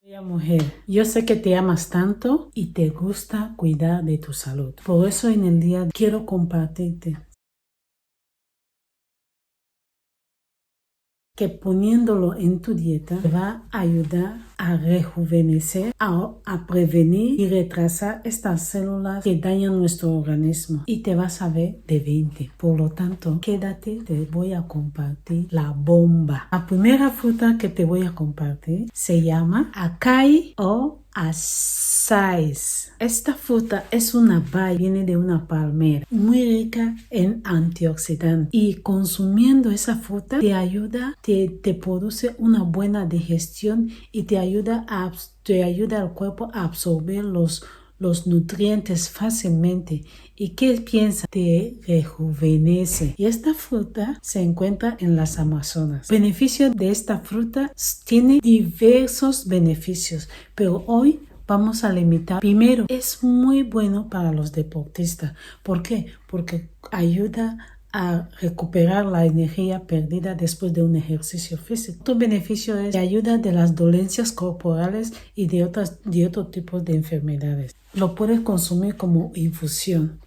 Bella mujer, yo sé que te amas tanto y te gusta cuidar de tu salud. Por eso en el día quiero compartirte que poniéndolo en tu dieta te va a ayudar a rejuvenecer, a prevenir y retrasar estas células que dañan nuestro organismo y te vas a ver de 20. Por lo tanto, quédate, te voy a compartir la bomba. La primera fruta que te voy a compartir se llama acai o acai. Esta fruta es una baya, viene de una palmera, muy rica en antioxidantes y consumiendo esa fruta te ayuda, te produce una buena digestión y te ayuda al cuerpo a absorber los nutrientes fácilmente. ¿Y qué piensa? Te rejuvenece. Y esta fruta se encuentra en las Amazonas. El beneficio de esta fruta tiene diversos beneficios, pero hoy vamos a limitar. Primero, es muy bueno para los deportistas. ¿Por qué? Porque ayuda a recuperar la energía perdida después de un ejercicio físico. Otro beneficio es que ayuda de las dolencias corporales y de otro tipo de enfermedades. Lo puedes consumir como infusión,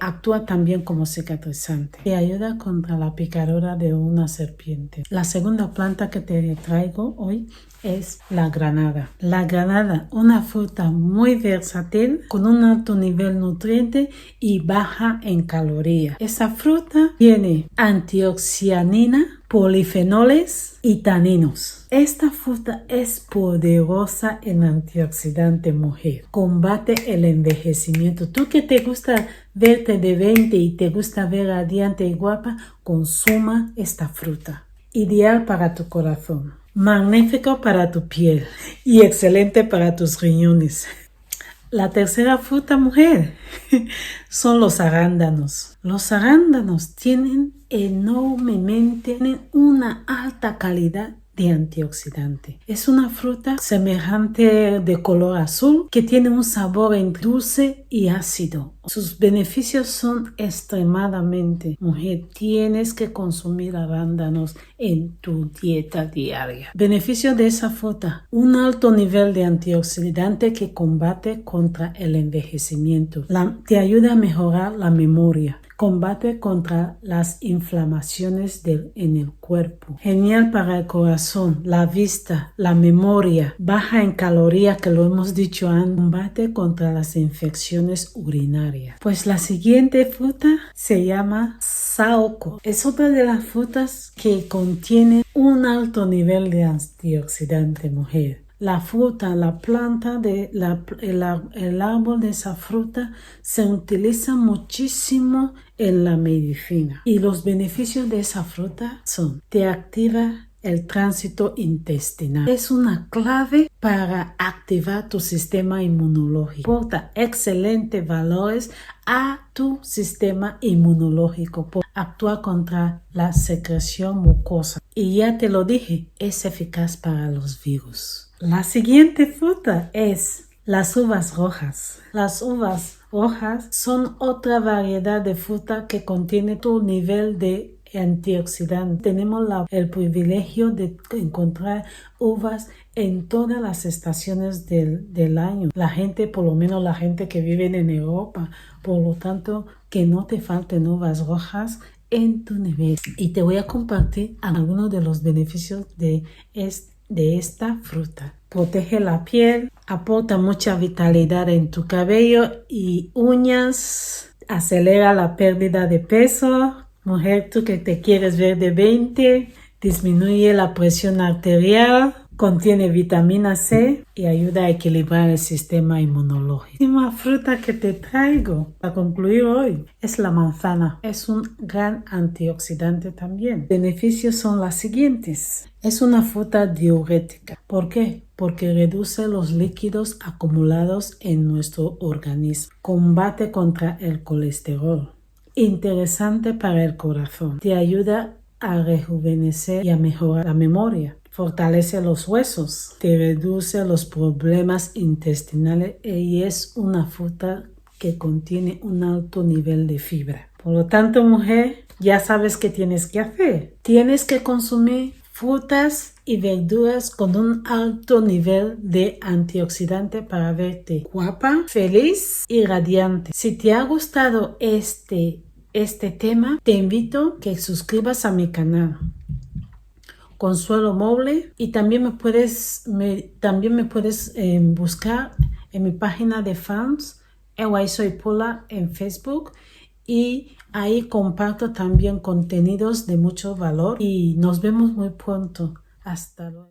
actúa también como cicatrizante. Te ayuda contra la picadura de una serpiente. La segunda planta que te traigo hoy es la granada. La granada, una fruta muy versátil con un alto nivel nutriente y baja en calorías. Esa fruta tiene antioxidanina, polifenoles y taninos. Esta fruta es poderosa en antioxidante, mujer. Combate el envejecimiento. Tú que te gusta verte de 20 y te gusta ver radiante y guapa, consuma esta fruta. Ideal para tu corazón, magnífico para tu piel y excelente para tus riñones. La tercera fruta, mujer, son los arándanos. Los arándanos tienen una alta calidad de antioxidante. Es una fruta semejante de color azul que tiene un sabor entre dulce y ácido. Sus beneficios son extremadamente. Mujer, tienes que consumir arándanos en tu dieta diaria. Beneficio de esa fruta: un alto nivel de antioxidante que combate contra el envejecimiento. Te ayuda a mejorar la memoria. Combate contra las inflamaciones en el cuerpo. Genial para el corazón, la vista, la memoria. Baja en calorías, que lo hemos dicho antes. Combate contra las infecciones urinarias. Pues la siguiente fruta se llama saúco. Es otra de las frutas que contiene un alto nivel de antioxidante, mujer. La fruta, la planta, el árbol de esa fruta se utiliza muchísimo en la medicina. Y los beneficios de esa fruta son: te activa el tránsito intestinal. Es una clave para activar tu sistema inmunológico. Aporta excelentes valores a tu sistema inmunológico. Actúa contra la secreción mucosa. Y ya te lo dije, es eficaz para los virus. La siguiente fruta es las uvas rojas. Las uvas rojas son otra variedad de fruta que contiene tu nivel de antioxidante. Tenemos el privilegio de encontrar uvas en todas las estaciones del año. Por lo menos la gente que vive en Europa. Por lo tanto, que no te falten uvas rojas en tu nivel. Y te voy a compartir algunos de los beneficios de esta fruta. Protege la piel, aporta mucha vitalidad en tu cabello y uñas, acelera la pérdida de peso. Mujer, tú que te quieres ver de 20, disminuye la presión arterial, contiene vitamina C y ayuda a equilibrar el sistema inmunológico. La última fruta que te traigo para concluir hoy es la manzana. Es un gran antioxidante también. Beneficios son los siguientes. Es una fruta diurética. ¿Por qué? Porque reduce los líquidos acumulados en nuestro organismo. Combate contra el colesterol. Interesante para el corazón. Te ayuda a rejuvenecer y a mejorar la memoria. Fortalece los huesos. Te reduce los problemas intestinales y es una fruta que contiene un alto nivel de fibra. Por lo tanto, mujer, ya sabes qué tienes que hacer. Tienes que consumir frutas y verduras con un alto nivel de antioxidante para verte guapa, feliz y radiante. Si te ha gustado este tema, te invito a que suscribas a mi canal Consuelo Moble, y también me puedes buscar en mi página de fans EY Soy Pola en Facebook, y ahí comparto también contenidos de mucho valor y nos vemos muy pronto. Hasta luego.